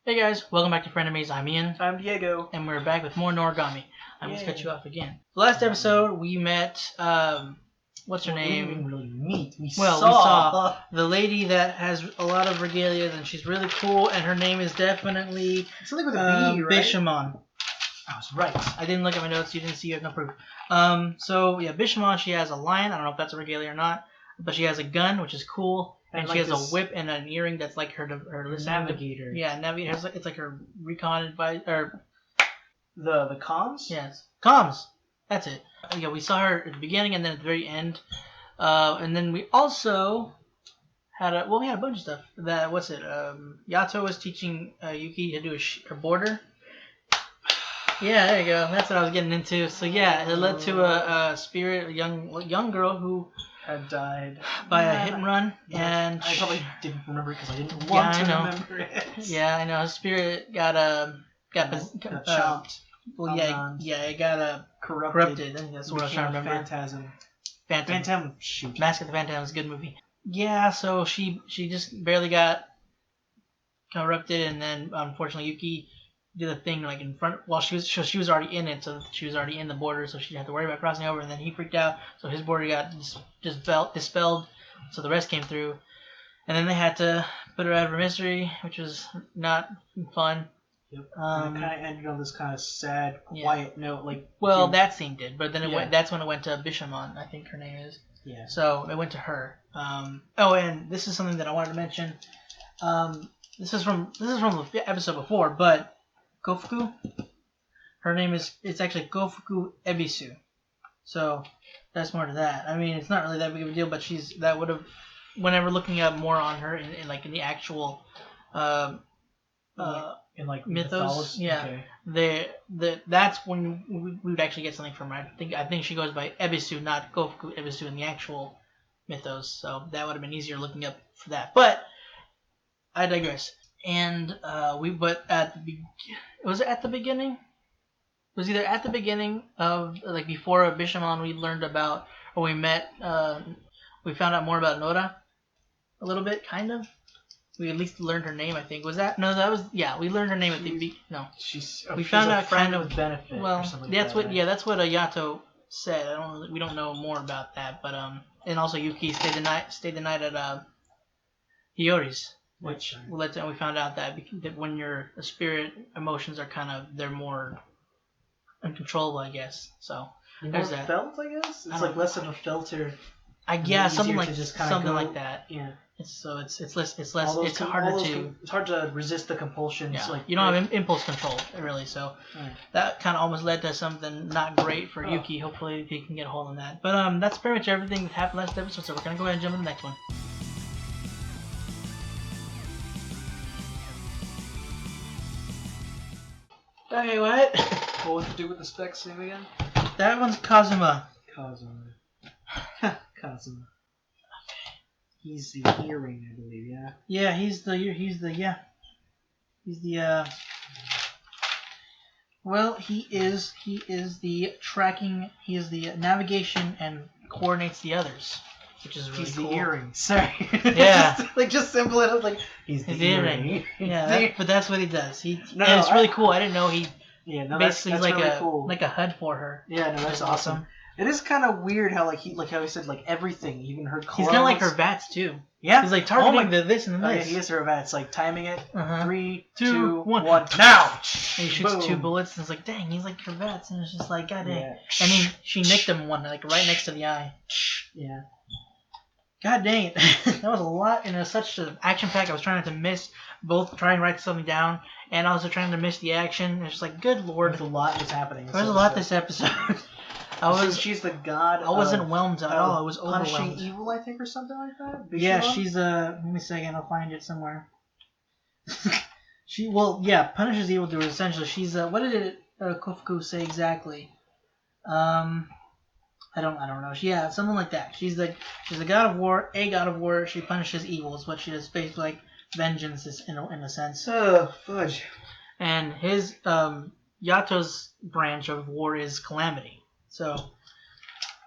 Hey guys, welcome back to Frenemies. I'm Ian. I'm Diego. And we're back with more Noragami. I almost cut you off again. Last episode we met, what's her name? We didn't really meet. We saw the lady that has a lot of regalias and she's really cool and her name is definitely something with a B, right? Bishamon. I was right. I didn't look at my notes, you didn't see it, no proof. So yeah, Bishamon, she has a lion, I don't know if that's a regalia or not, but she has a gun, which is cool. And she has a whip and an earring that's like her navigator. Yeah, navigator. It's like her recon advice or the comms. Yes, comms. That's it. Yeah, we saw her at the beginning and then at the very end, and then we also had we had a bunch of stuff. Yato was teaching Yuki to do her border. Yeah, there you go. That's what I was getting into. So yeah, it led to a spirit, a young girl who had died by a hit and run, and I probably didn't remember it because I didn't want to remember it. Yeah, I know. His spirit got chomped. Well, yeah, it got corrupted. I think that's what I was trying to remember. Phantom. Shoot. Mask of the Phantom is a good movie. Yeah, so she just barely got corrupted, and then unfortunately Yuki did a thing like in front. Well, she was already in it, so she was already in the border, so she didn't have to worry about crossing over. And then he freaked out, so his border got dispelled. So the rest came through, and then they had to put her out of her misery, which was not fun. Yep. And it kind of ended on this kind of sad, quiet note, like. Well, that scene did, but then that's when it went to Bishamon, I think her name is. Yeah. So it went to her. Oh, and this is something that I wanted to mention. This is from the episode before, but Kofuku, her name it's actually Kofuku Ebisu. So that's more to that. I mean, it's not really that big of a deal, but whenever looking up more on her in the actual in like mythos, yeah, okay. That's when we would actually get something from her. I think she goes by Ebisu, not Kofuku Ebisu in the actual mythos. So that would have been easier looking up for that. But I digress. And was it at the beginning? It was either at the beginning of before Bishamon we learned about, or we met, we found out more about Nora a little bit, kind of. We at least learned her name, I think. We learned her name at the we found out kind of benefit. Well, or something that's like what Ayato said. We don't know more about that, but and also Yuki stayed the night at Hiyori's. Which we found out that when you're a spirit, emotions are they're more uncontrollable, I guess. So there's that. Felt, I guess. It's like less of a filter. Something like that. Yeah. It's harder to. It's hard to resist the compulsions. Yeah. You don't have impulse control really, so that kind of almost led to something not great for Yuki. Hopefully he can get a hold on that. But that's pretty much everything that happened last episode. So we're gonna go ahead and jump to the next one. Okay, what? What was to do with the specs name again? That one's Kazuma. Kazuma. Okay. He's the earring, I believe, yeah? Yeah, he's the well, he is the tracking, he is the navigation and coordinates the others. Which is really cool. He's the earring. Sorry. Yeah. just simple enough. He's the earring. Yeah, but that's what he does. It's really cool. I didn't know he. Yeah, no, basically that's like really cool. Like a HUD for her. Yeah, no, that's awesome. It is kind of weird how how he said everything, even her clothes. He's kind of like her VATS too. Yeah. He's targeting this and this. Yeah, he is her VATS, timing it. 3, 2, 1. Now. And he shoots 2 bullets and it's like, dang, he's like her VATS, and it's just like, god dang. Yeah. And she nicked him one right next to the eye. Yeah. God dang it. That was a lot, and it was such an action pack. I was trying not to miss both trying to write something down and also trying to miss the action. It's just like, good lord. There's a lot that's happening. There's a lot this episode. She's the god. I wasn't whelmed at all. I was overwhelmed. Punishing evil, I think, or something like that. Bishamon? Yeah, she's let me see again. I'll find it somewhere. Punishes evildoers. Essentially, she's what did Kofuku say exactly? I don't know. Something like that. She's a god of war. A god of war. She punishes evil. Is what she does. Basically, like vengeance is in a sense. Oh, fudge. And his Yato's branch of war is calamity. So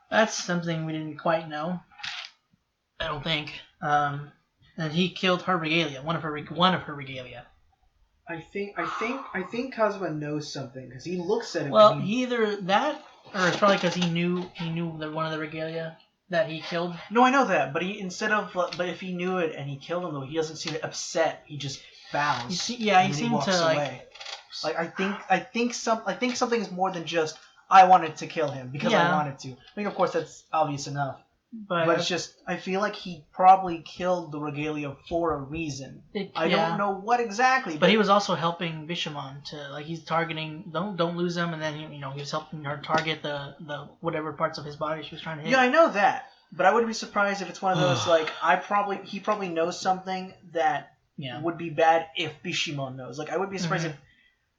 that's something we didn't quite know. I don't think. And he killed her regalia, one of her regalia. I think Kazuma knows something because he looks at it. Well, either that or it's probably because he knew that one of the regalia that he killed. No, I know that, but but if he knew it and he killed him though, he doesn't seem upset. He just bows. He seemed to away. Like I think something is more than just I wanted to kill him because I wanted to. I mean, of course, that's obvious enough. But it's just, I feel like he probably killed the regalia for a reason. I don't know what exactly. But he was also helping Bishamon to, like, he's targeting, don't lose him, and then, he was helping her target the whatever parts of his body she was trying to hit. Yeah, I know that. But I wouldn't be surprised if it's one of those, like, he probably knows something that would be bad if Bishamon knows. Like, I wouldn't be surprised if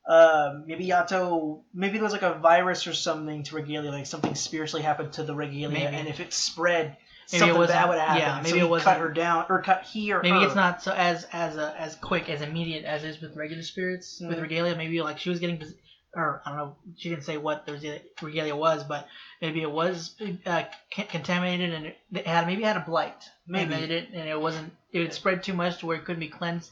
maybe there was like a virus or something to regalia, like something spiritually happened to the regalia, and if it spread, something bad would happen. Yeah, maybe so it was cut her down, or cut her. Maybe it's not so as quick, as immediate as is with regular spirits. With regalia, maybe like she was getting, or I don't know, she didn't say what the regalia was, but maybe it was contaminated and it had a blight. Maybe and it wasn't. It had spread too much to where it couldn't be cleansed.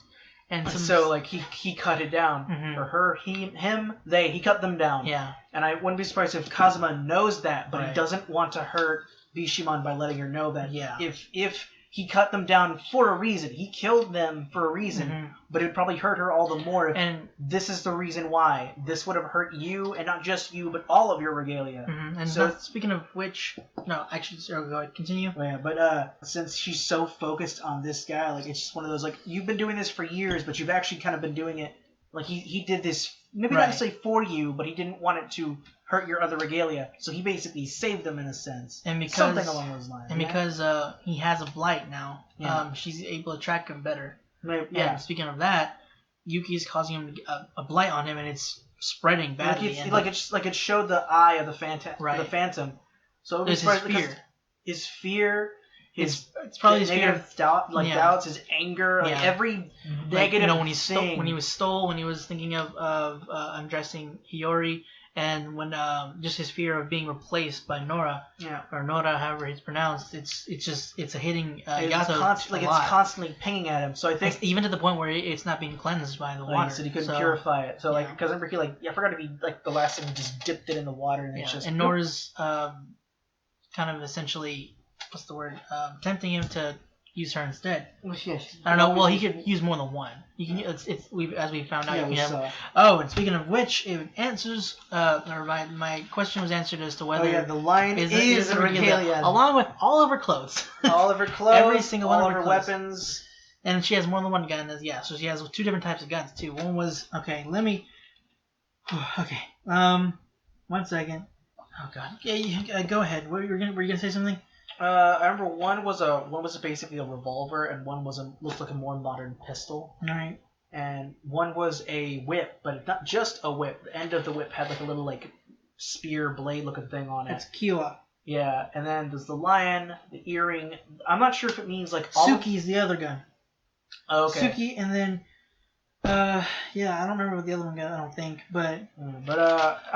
And so, like, he cut it down. Or her, he cut them down. Yeah. And I wouldn't be surprised if Kazuma knows that, but he doesn't want to hurt Bishamon by letting her know that. Yeah. If he cut them down for a reason, he killed them for a reason, but it would probably hurt her all the more if this is the reason why. This would have hurt you, and not just you, but all of your regalia. And so, speaking of which, no, actually, go ahead, continue. Yeah, but since she's so focused on this guy, like, it's just one of those, like, you've been doing this for years, but you've actually kind of been doing it, like, he did this, maybe not to say for you, but he didn't want it to hurt your other regalia, so he basically saved them in a sense. And because, something along those lines. And because he has a blight now, she's able to track him better. Yeah. And speaking of that, Yuki's causing him a blight on him, and it's spreading badly. It showed the eye of the phantom. So it's his fear. His fear. It's probably his fear. Doubts, his anger, like every negative thing. When he was thinking of undressing Hiyori, and when just his fear of being replaced by Nora, or Nora, however it's pronounced, it's a hitting Yato. It's constantly pinging at him. So I think even to the point where it's not being cleansed by the water. He said he couldn't purify it. So because remember I forgot to be like the last time he just dipped it in the water and it's just. And Nora's kind of essentially, what's the word? Tempting him to use her instead. Yeah, I don't know. Well, he could use more than one. You can. As we found out. And speaking of which, it answers. Or my question was answered as to whether. The lion is a regalia, along with all of her clothes. All of her clothes. Every single one of her weapons. And she has more than one gun. So she has two different types of guns too. One was Let me. Okay. 1 second. Oh God. Yeah. Go ahead. Were you gonna say something? I remember one was basically a revolver, and one looked like a more modern pistol. All right. And one was a whip, but not just a whip. The end of the whip had like a little like spear blade looking thing on it. That's Kiwa. Yeah, and then there's the lion, the earring. I'm not sure if it means like Suki's the other gun. Oh, okay. Suki, and then I don't remember what the other one got. I don't think, but I'm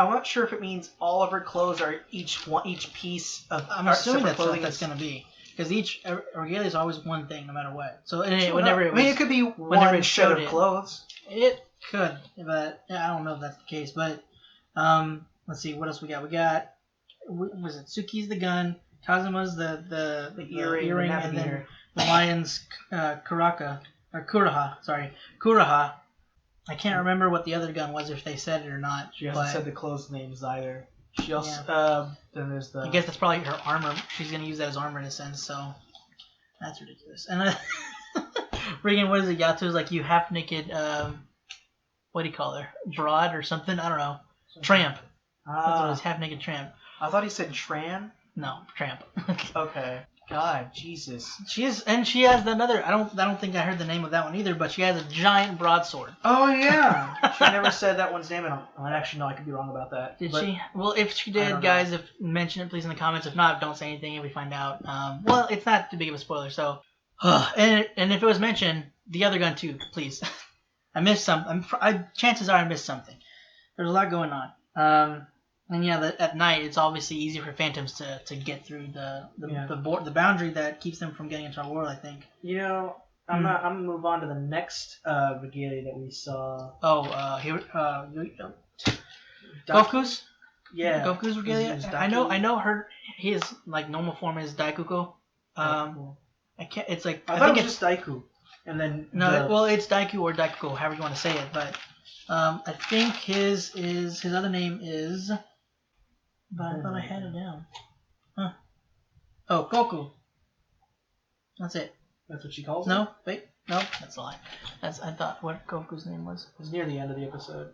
not sure if it means all of her clothes are each piece of. I'm assuming that's gonna be, because each regalia is always one thing, no matter what. So it could be one set of clothes. It could, but I don't know if that's the case. But let's see, what else we got? We got was it Suki's the gun, Kazuma's the earring, and then the lion's Kuraha. I can't remember what the other gun was, if they said it or not. She hasn't said the clothes names either. She also then there's the. I guess that's probably her armor. She's gonna use that as armor in a sense. So that's ridiculous. And Regan, what is it? Yato's like you half naked. What do you call her? Broad or something? I don't know. Tramp. That's what it was. Half naked tramp. I thought he said Tran. No, tramp. Okay. God, Jesus. She has another. I don't think I heard the name of that one either. But she has a giant broadsword. Oh yeah. She never said that one's name. Actually, no, I could be wrong about that. Did she? Well, if she did, guys, mention it please in the comments. If not, don't say anything if we find out. Well, it's not too big of a spoiler. So, and if it was mentioned, the other gun too, please. I missed some. Chances are I missed something. There's a lot going on. And at night it's obviously easier for phantoms to get through the boundary that keeps them from getting into our world, I think. You know, I'm gonna move on to the next regalia that we saw. Goku's. Yeah. Goku's regalia. I know his like normal form is Daikuko. I can't. It's like I thought it was just Daiku, and then it's Daiku or Daikuko, however you want to say it. But I think his other name is. But I thought I had it down. Huh. Oh, Goku. That's it. That's what she calls it? No, wait. No, that's a lie. I thought what Goku's name was. It was near the end of the episode.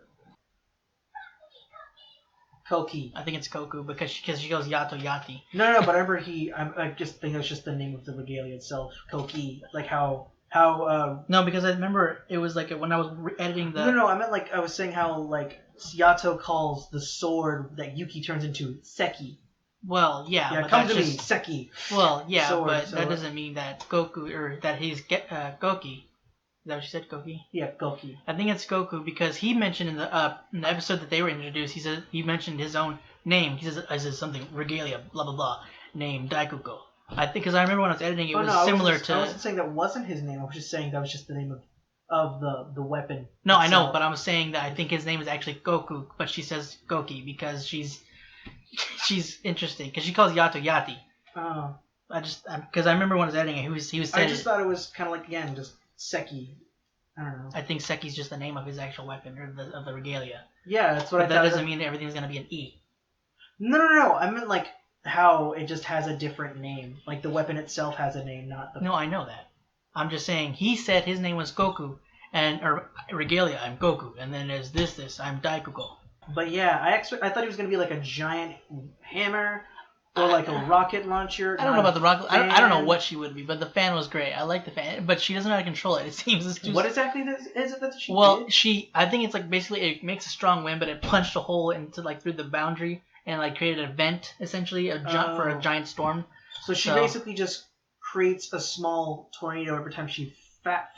Koki. I think it's Koku because she goes Yato Yati. No, but I remember I just think it's just the name of the regalia itself. Koki. Like how. No, because I remember it was like when I was editing the. No, I meant like I was saying how like Yato calls the sword that Yuki turns into Seki. Well, yeah. Yeah, come to me, Seki. Well, yeah, sword, but that doesn't mean that Goku or that he's Goki. Is that what you said, Goki? Yeah, Goki. I think it's Goku because he mentioned in the episode that they were introduced, he mentioned his own name. He says something regalia, blah blah blah, name Daikuko. I think because I remember when I was editing, it was similar to. I wasn't saying that wasn't his name. I was just saying that was just the name of the weapon. No, itself. I know, but I'm saying that I think his name is actually Goku, but she says Goki because she's interesting because she calls Yato Yati. Oh. Because I remember when I was editing it, he was saying. I just thought it was kind of like again just Seki. I don't know. I think Seki's just the name of his actual weapon or of the regalia. Yeah, that's what I thought. That doesn't mean that everything's gonna be an E. No. I meant like how it just has a different name. Like the weapon itself has a name, not the. No, I know that. I'm just saying he said his name was Goku or regalia. I'm Goku, and then there's this. I'm Daikuko. But yeah, I thought he was gonna be like a giant hammer. Or like a rocket launcher. I don't know about the rocket. I don't know what she would be, but the fan was great. I like the fan, but she doesn't know how to control it. It seems. What exactly is it that she did? Well, I think it's like basically it makes a strong wind, but it punched a hole into like through the boundary and like created a vent essentially for a giant storm. So she basically just creates a small tornado every time she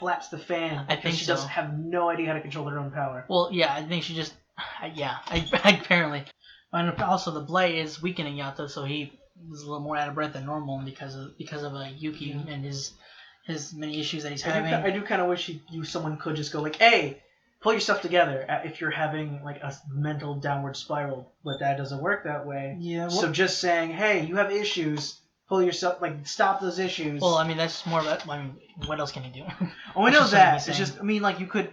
flaps the fan. I think she doesn't have no idea how to control her own power. Well, yeah, I think she just apparently. And also, the blight is weakening Yato, so he is a little more out of breath than normal because of Yuki and his many issues that he's having. I do kind of wish someone could just go like, "Hey, pull yourself together." If you're having like a mental downward spiral, but that doesn't work that way. Yeah. So just saying, "Hey, you have issues. Pull yourself, like stop those issues." Well, I mean that's more about. I mean, what else can you do? Oh, I know that. It's just, I mean, like you could,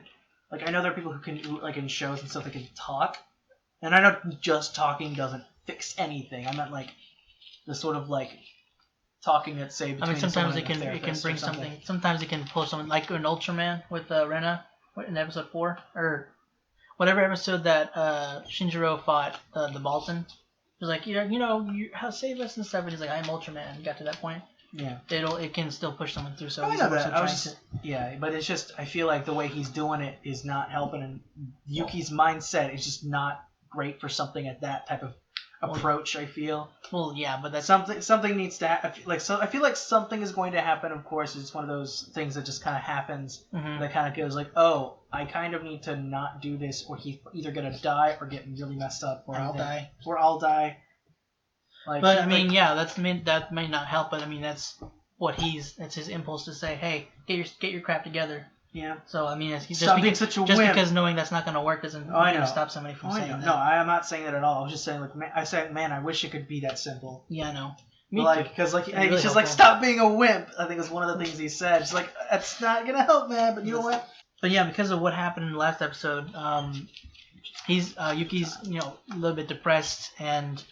like I know there are people who can like in shows and stuff that can talk. And I know just talking doesn't fix anything. I meant like the sort of like talking that's say between. I mean, sometimes it can bring something. Sometimes it can pull someone like an Ultraman with Rena in episode 4 or whatever episode that Shinjiro fought the Balton. It was like you save us and stuff. And he's like, I'm Ultraman. He got to that point. Yeah. It can still push someone through. So I know that. Yeah, but it's just I feel like the way he's doing it is not helping, and Yuki's mindset is just not great for something at that type of approach. I feel. Well, yeah, but that's something needs to happen. I feel like something is going to happen. Of course, it's one of those things that just kind of happens. Mm-hmm. That kind of goes like, oh, I kind of need to not do this, or he's either gonna die or get really messed up, or I'll die. Like, but I mean, yeah, that may not help. But I mean, that's his impulse to say, hey, get your crap together. Yeah. So I mean, because knowing that's not going to work doesn't stop somebody from saying that. No, I'm not saying that at all. I was just saying man, I wish it could be that simple. Yeah, I know. Because he's just helpful. Like, stop being a wimp. I think was one of the things he said. It's like, that's not gonna help, man. But you know what? But yeah, because of what happened in the last episode, Yuki's a little bit depressed and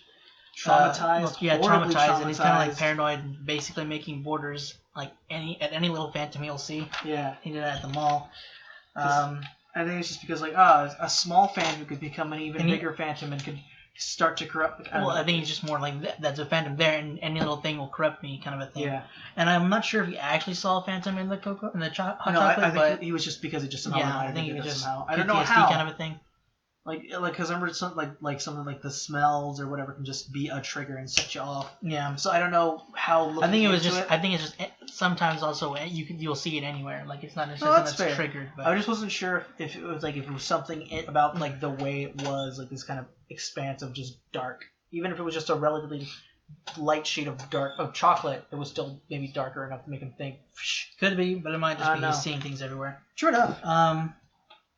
traumatized. Traumatized, and he's kind of like paranoid, and basically making borders. Like any little phantom he'll see. Yeah. He did that at the mall. I think it's just because a small phantom could become an even bigger phantom and could start to corrupt. I think he's just more like that's a phantom there, and any little thing will corrupt me, kind of a thing. Yeah. And I'm not sure if he actually saw a phantom in the hot chocolate. I think he was just because it just somehow. Yeah, I think he was just somehow. I don't know how kind of a thing. Like, because I remember something like something like the smells or whatever can just be a trigger and set you off. Yeah. So I don't know how. I think it's just sometimes also you'll see it anywhere. Like it's not necessarily that's triggered. But I just wasn't sure if it was something about like the way it was, like this kind of expanse of just dark. Even if it was just a relatively light shade of chocolate, it was still maybe darker enough to make him think. Could be, but it might just be he's seeing things everywhere. True enough.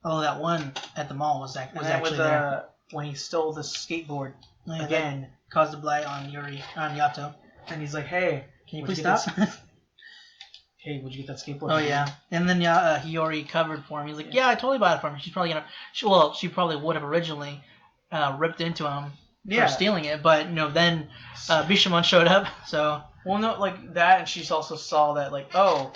Oh, that one at the mall was actually there. When he stole the skateboard again, caused a blight on Yato, and he's like, "Hey, can you please stop?" Hey, would you get that skateboard? Oh yeah, and then Hiyori covered for him. He's like, "Yeah, I totally bought it for him." She's probably she probably would have originally ripped into him for stealing it, but then Bishamon showed up, so. Well, no, like that, and she also saw that, like, oh,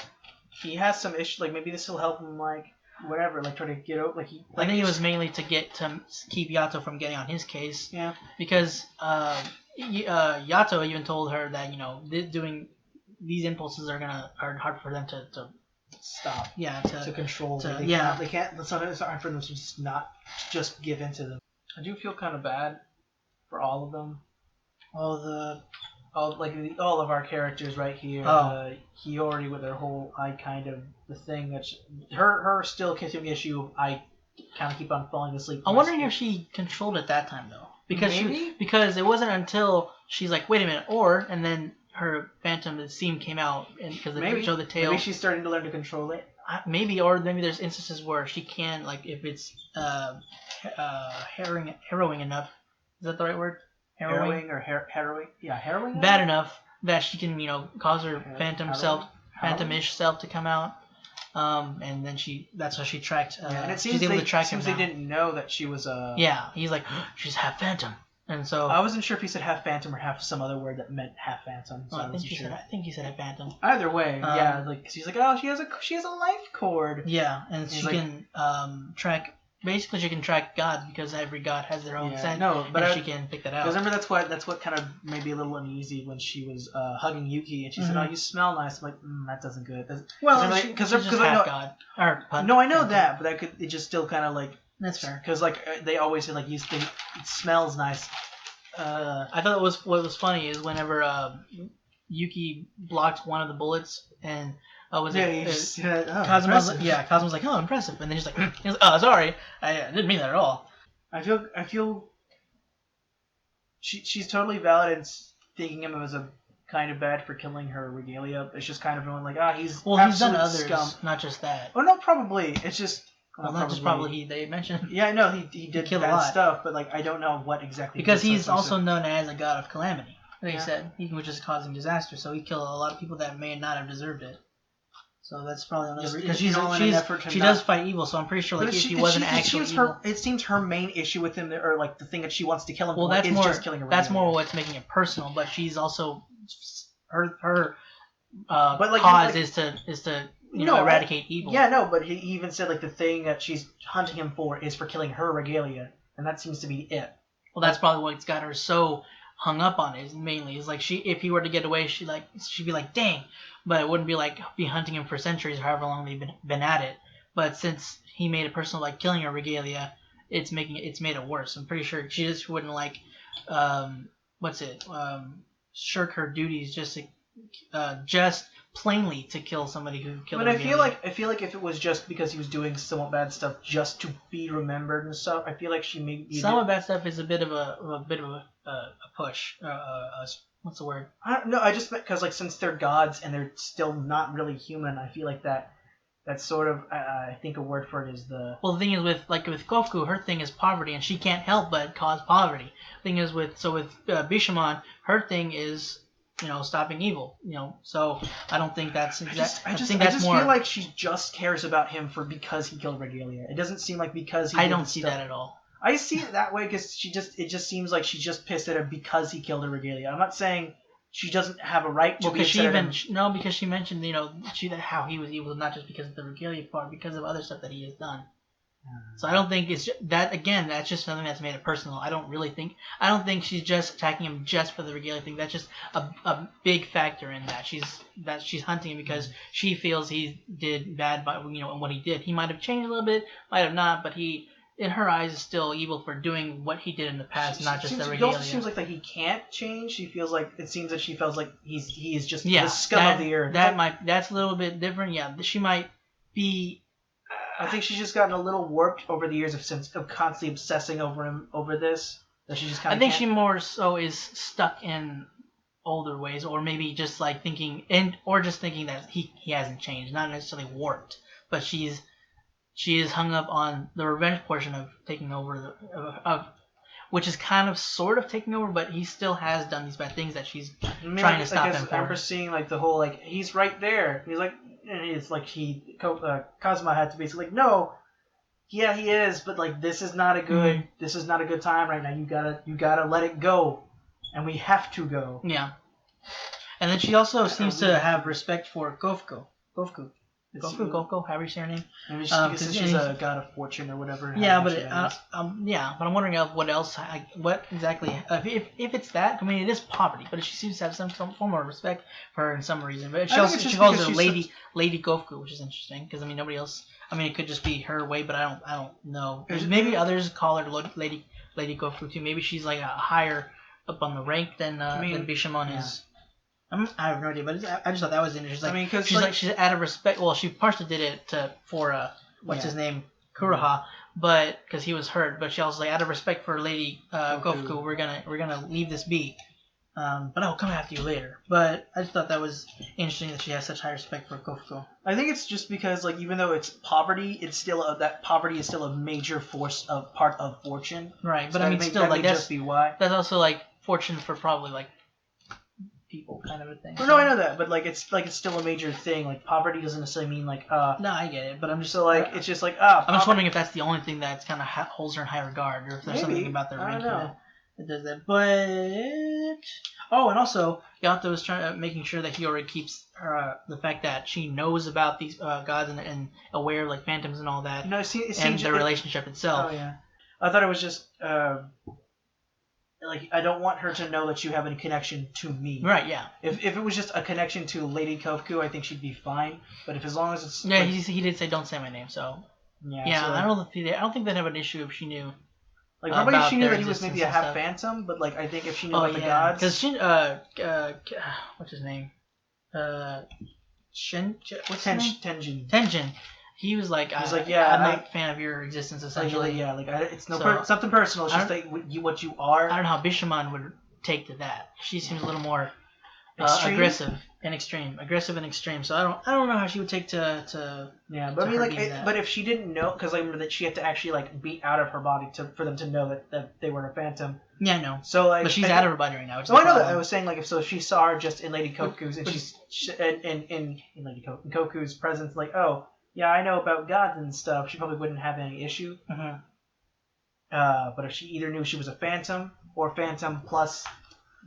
he has some issue. Like maybe this will help him, like whatever, like try to get out. Like he. Like, I think it was mainly to keep Yato from getting on his case. Yeah. Because Yato even told her that doing these impulses are hard for them to stop. Yeah. To control. They can't. It's hard for them to just give in to them. I do feel kind of bad for all of them. All of our characters right here. Hiyori with her whole the thing that her still continuing issue. I kind of keep on falling asleep. I'm wondering if she controlled it that time though, because it wasn't until she's like, wait a minute, and then her phantom steam came out, and because they showed the tail. Maybe she's starting to learn to control it. Maybe there's instances where she can, like if it's harrowing enough. Is that the right word? Harrowing. Yeah, harrowing. Bad enough that she can, cause her phantom-ish self to come out. And then that's how she tracked. And it seems they didn't know that she was a. Yeah, he's like, she's half phantom, and so. I wasn't sure if he said half phantom or half some other word that meant half phantom. So I think he said half phantom. Either way, she's like, oh, she has a life cord. Yeah, and she can track. Basically, she can track gods because every god has their own scent. No, but she can pick that out. Remember, that's what kind of made me a little uneasy when she was hugging Yuki and she said, "Oh, you smell nice." I'm like, that doesn't good. Because half god. No, I know that, but it just still kind of like. That's fair. Because they always say it smells nice. I thought what was funny is whenever Yuki blocked one of the bullets and. Kazuma's like, oh, impressive, and then he's like, oh, sorry, I didn't mean that at all. I feel she's totally valid in thinking him as a kind of bad for killing her regalia. It's just kind of going like, he's done others, scum. Not just that. Oh no, probably it's just. They mentioned. Yeah, I know he did bad stuff, but I don't know what exactly. Because he's also known as a god of calamity. Like you said, he was just causing disaster, so he killed a lot of people that may not have deserved it. So that's probably another because she does fight evil, so I'm pretty sure if she wasn't actually evil. It seems her main issue with him, or like the thing that she wants to kill him for, is just killing her. That's more what's making it personal, but she's also her cause is to eradicate evil. Yeah, no, but he even said the thing that she's hunting him for is for killing her regalia, and that seems to be it. Well, that's probably what's got her so hung up on it. Mainly, is if he were to get away, she'd be like, dang. But it wouldn't be hunting him for centuries or however long they've been at it. But since he made it personal, killing her regalia, it's made it worse. I'm pretty sure she just wouldn't shirk her duties just plainly to kill somebody who killed her regalia. I feel like if it was just because he was doing somewhat bad stuff just to be remembered and stuff, I feel like she maybe somewhat bad stuff is a bit of a push. What's the word? I don't know. I just because since they're gods and they're still not really human, I feel like that's sort of I think a word for it is the. Well, the thing is with Kofuku, her thing is poverty, and she can't help but cause poverty. The thing is with Bishamon, her thing is stopping evil. So I don't think that's exactly. I just feel like she just cares about him because he killed Regalia. It doesn't seem like because he. I don't see that at all. I see it that way because it just seems like she's just pissed at him because he killed her regalia. I'm not saying she doesn't have a right to be upset at him. Because she mentioned how he was evil, not just because of the regalia part, because of other stuff that he has done. So I don't think it's that. Again, that's just something that's made it personal. I don't think she's just attacking him just for the regalia thing. That's just a big factor in that. She's hunting him because she feels he did bad by and what he did. He might have changed a little bit, might have not, but he. In her eyes, is still evil for doing what he did in the past, not just the regalia. It also seems like he can't change. She feels like she feels like he is just the scum of the earth. That's a little bit different. Yeah, she might be. I think she's just gotten a little warped over the years of constantly obsessing over him over this. That she just kind of. I think she more so is stuck in older ways, or maybe just like thinking that he hasn't changed, not necessarily warped, but she is hung up on the revenge portion of taking over which is kind of sort of taking over, but he still has done these bad things that she's trying to stop him from. I remember seeing like the whole like he's right there. He's like, and it's like Kazuma had to basically like, no, yeah, he is, but like this is not a good time right now. You gotta let it go, and we have to go. Yeah, and then she also seems to have respect for Kofuku, however you say her name. Maybe because she's a god of fortune or whatever. Yeah, but but I'm wondering what else, what exactly, if it's that. I mean, it is poverty, but she seems to have some form of respect for her in some reason. But she calls her Lady Kofuku, which is interesting because I mean nobody else. I mean, it could just be her way, but I don't know. Maybe others call her Lady Kofuku too. Maybe she's like a higher up on the rank than Bishamon is. I have no idea, but I just thought that was interesting. Like, because she's out of respect. Well, she partially did it for his name, Kuroha, but because he was hurt. But she also like out of respect for Lady Kofuku, we're gonna leave this be. But I'll come after you later. But I just thought that was interesting that she has such high respect for Kofuku. I think it's just because like even though it's poverty, it's still that poverty is still a major part of fortune. Right, but I mean still like that's that's also like fortune for probably like people kind of a thing. Well, no, I know that, but like it's still a major thing. Like poverty doesn't necessarily mean like No, I get it, but I'm just so like it's just like I'm just wondering if that's the only thing that's kind of holds her in high regard, or if there's something about their ranking that does that. But and also Yato is making sure that Hiyori keeps the fact that she knows about these gods and aware of like phantoms and all that, and their relationship itself. Oh yeah, I thought it was just. Like I don't want her to know that you have any connection to me. Right. Yeah. If it was just a connection to Lady Kofuku, I think she'd be fine. But as long as it's he did say don't say my name. So yeah. So, I don't think they'd have an issue if she knew. Like probably if she knew that he was maybe a half phantom, but like I think if she knew about the gods. Because she what's his name? Tenjin. Tenjin. He was like, I'm not a fan of your existence, essentially. It's something personal. It's just like what you are. I don't know how Bishamon would take to that. She seems a little more aggressive and extreme. So I don't know how she would take to. Yeah, but I mean, like, but if she didn't know, because I remember that she had to actually like be out of her body for them to know that they were a phantom. Yeah, I know. So like, but she's out of her body right now. I know that. I was saying like if she saw her just in Lady Kofuku's and she's in Lady Kofuku's presence, like yeah, I know about gods and stuff. She probably wouldn't have any issue. Mm-hmm. But if she either knew she was a phantom or phantom plus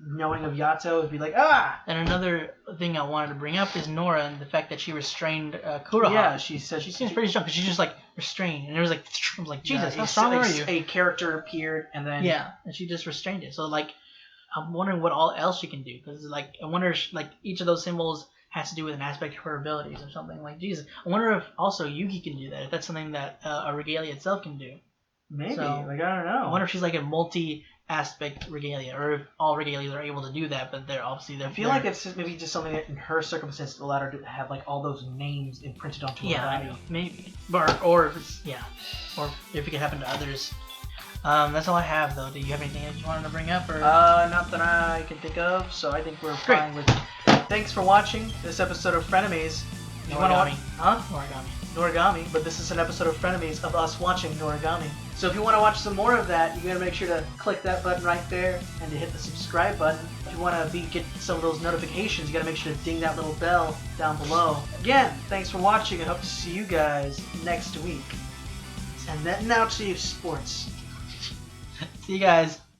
knowing of Yato, it'd be like And another thing I wanted to bring up is Nora and the fact that she restrained Kuroha. Yeah, she said she seems pretty strong because she's just like restrained, and it was like I was like Jesus, how strong are you? A character appeared and then and she just restrained it. So like I'm wondering what else she can do because like I wonder if, like each of those symbols has to do with an aspect of her abilities or something. Like, Jesus. I wonder if also Yugi can do that, if that's something that a regalia itself can do. Maybe. I don't know. I wonder if she's like a multi-aspect regalia, or if all regalias are able to do that, but I feel like it's maybe just something that in her circumstances allowed her to have like all those names imprinted onto her body. Yeah, maybe. Or if it's, or if it could happen to others. That's all I have, though. Do you have anything else you wanted to bring up? Or? Not that I can think of, so I think we're fine with it. Thanks for watching this episode of Frenemies. Noragami. Noragami, but this is an episode of Frenemies of us watching Noragami. So if you want to watch some more of that, you gotta make sure to click that button right there and to hit the subscribe button. If you want to get some of those notifications, you gotta make sure to ding that little bell down below. Again, thanks for watching and hope to see you guys next week. And now to sports. See you guys.